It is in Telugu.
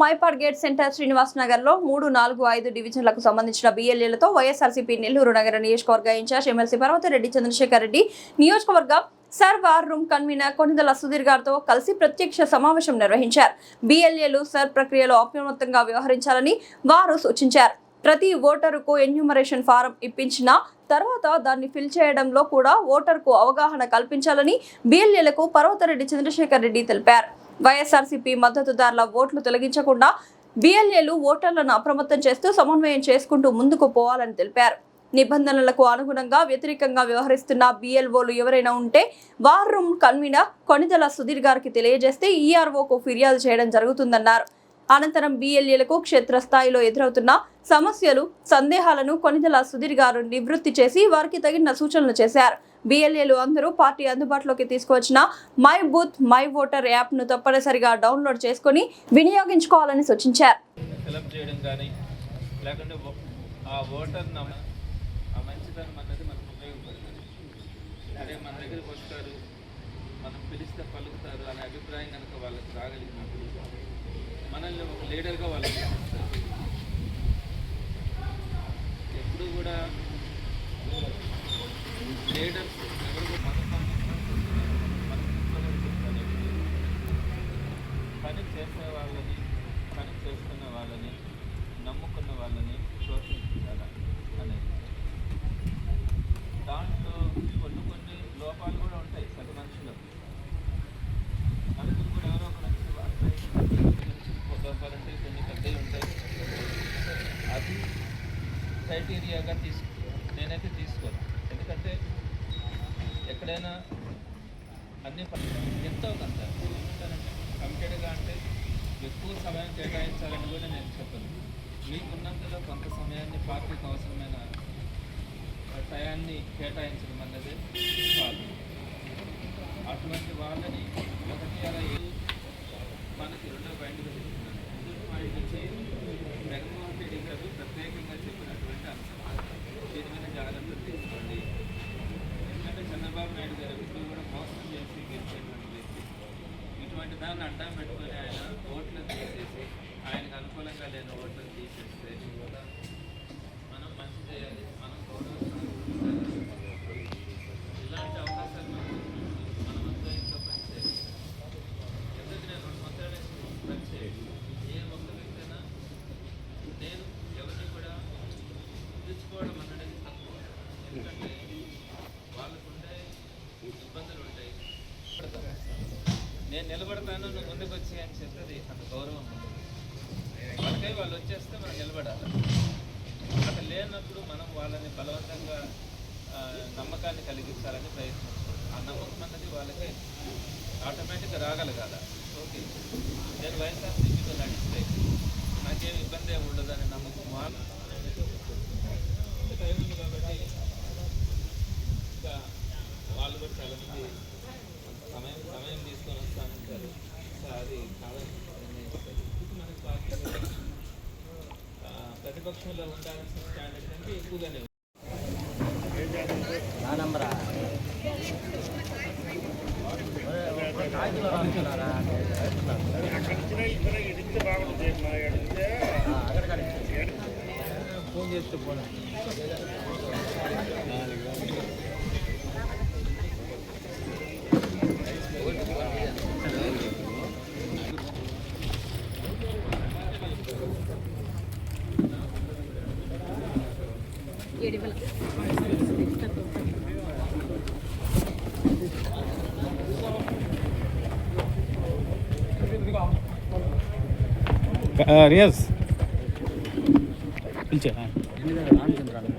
మైపాడ్ గేట్ సెంటర్ శ్రీనివాస్ నగర్ లో 3, 4, 5 డివిజన్లకు సంబంధించిన బిఎల్ఏలతో వైఎస్ఆర్సీపీ నెల్లూరు నగర నియోజకవర్గ ఇన్ఛార్జ్ ఎమ్మెల్సీ పర్వతిరెడ్డి చంద్రశేఖర్ రెడ్డి నియోజకవర్గ సర్వార్ రూమ్ కన్వీనర్ కొనిదల సుధీర్ గారితో కలిసి ప్రత్యక్ష సమావేశం నిర్వహించారు. బిఎల్ఏలు సర్ ప్రక్రియలో అప్రమత్తంగా వ్యవహరించాలని వారు సూచించారు. ప్రతి ఓటరుకు ఎన్యూమరేషన్ ఫారం ఇప్పించిన తర్వాత దాన్ని ఫిల్ చేయడంలో కూడా ఓటర్కు అవగాహన కల్పించాలని బిఎల్ఏలకు పర్వతిరెడ్డి చంద్రశేఖర్ రెడ్డి తెలిపారు. వైఎస్ఆర్సీపీ మద్దతుదారుల ఓట్లు తొలగించకుండా బిఎల్ఏలు ఓటర్లను అప్రమత్తం చేస్తూ సమన్వయం చేసుకుంటూ ముందుకు పోవాలని తెలిపారు. నిబంధనలకు అనుగుణంగా వ్యతిరేకంగా వ్యవహరిస్తున్న బిఎల్ఓలు ఎవరైనా ఉంటే war room convener Konidela Sudheer గారికి తెలియజేస్తే ఈఆర్ఓకు ఫిర్యాదు చేయడం జరుగుతుందన్నారు. అనంతరం బిఎల్ఏలకు క్షేత్రస్థాయిలో ఎదురవుతున్న సమస్యలు, సందేహాలను కొనిదల సుధీర్ గారు నివృత్తి చేసి వారికి తగిన సూచనలు చేశారు. బిఎల్ఏలు అందరూ పార్టీ అందుబాటులోకి తీసుకువచ్చిన మై బూత్ మై ఓటర్ యాప్ను తప్పనిసరిగా డౌన్లోడ్ చేసుకుని వినియోగించుకోవాలని సూచించారు. మనల్ని ఒక లీడర్గా వాళ్ళు ఎప్పుడు కూడా లీడర్స్ ఎవరు పని చేసే వాళ్ళని, పని చేస్తున్న వాళ్ళని, నమ్ముకున్న వాళ్ళని ప్రోత్సహించాలి అనేది. దాంట్లో కొన్ని లోపాలు కూడా ఉంటాయి ప్రతి మనిషిలో. మనకు కూడా ఎవరో లోపాలంటే కొన్ని పెద్దవి ఉంటాయి. అది క్రైటీరియాగా నేనైతే తీసుకోను. ఎందుకంటే ఎక్కడైనా అన్ని ఎంతో కొంత కమిటెడ్గా అంటే ఎక్కువ సమయం కేటాయించాలని కూడా నేను చెప్పను. మీకున్నంతలో కొంత సమయాన్ని పార్టీకి అవసరమైన టయాన్ని కేటాయించడం అన్నది కాదు. అటువంటి వాళ్ళని ఒకటి అలా మనకి రెండో పాయింట్గా చెప్తున్నాను. మొదటి పాయింట్ వచ్చి జగన్మోహన్ రెడ్డి గారు ప్రత్యేకంగా చెప్పినటువంటి అంశం. దీని మీద జాగ్రత్తలు తీసుకోండి. ఎందుకంటే చంద్రబాబు నాయుడు గారు ఇప్పుడు కూడా మోసం చేసి గెలిచేటువంటి వ్యక్తి. ఇటువంటి దాన్ని అడ్డం పెట్టుకొని ఆయన ఓట్లను తీసేసి ఆయనకు అనుకూలంగా లేని ఓట్లను తీసేస్తే మనం మంచి చేయాలి, మనం గౌరవించాలి. ఇలాంటి అవకాశాలు మనం అంతా ఇంట్లో పనిచేయాలి. ఎందుకు నేను 2 సంవత్సరాలు పనిచేయాలి. ఏ ఒక్క వ్యక్తి అయినా నేను ఎవరిని కూడా తెచ్చుకోవడం అన్నది తక్కువ. ఎందుకంటే వాళ్ళకుండే ఇబ్బందులు ఉంటాయి. నేను నిలబడతాను, నువ్వు ముందుకు వచ్చి అని చెప్తుంది అంత గౌరవం ఉంటుంది. వాళ్ళకై వాళ్ళు వచ్చేస్తే మనం నిలబడాలి. అక్కడ లేనప్పుడు మనం వాళ్ళని బలవంతంగా నమ్మకాన్ని కలిగించాలని ప్రయత్నించాలి. ఆ నమ్మకం అన్నది వాళ్ళకి ఆటోమేటిక్గా రాగలగాల. ఓకే, నేను వైఎస్ఆర్సీపీతో నడిస్తే నాకేం ఇబ్బంది ఏమి ఉండదని నమ్మకం టైం ఉంది. కాబట్టి ఇంకా వాళ్ళు కూడా చాలామంది సమయం తీసుకొని వస్తానంటారు. అది కాదని నిర్ణయిస్తారు. మనకి పార్టీ ప్రతిపక్షంలో ఉండాల్సిన స్టాండర్డ్ కంటే ఎక్కువగానే ఫోన్ చేస్తే పోనా రియాజ్ పిలిచా రామచంద్ర గారు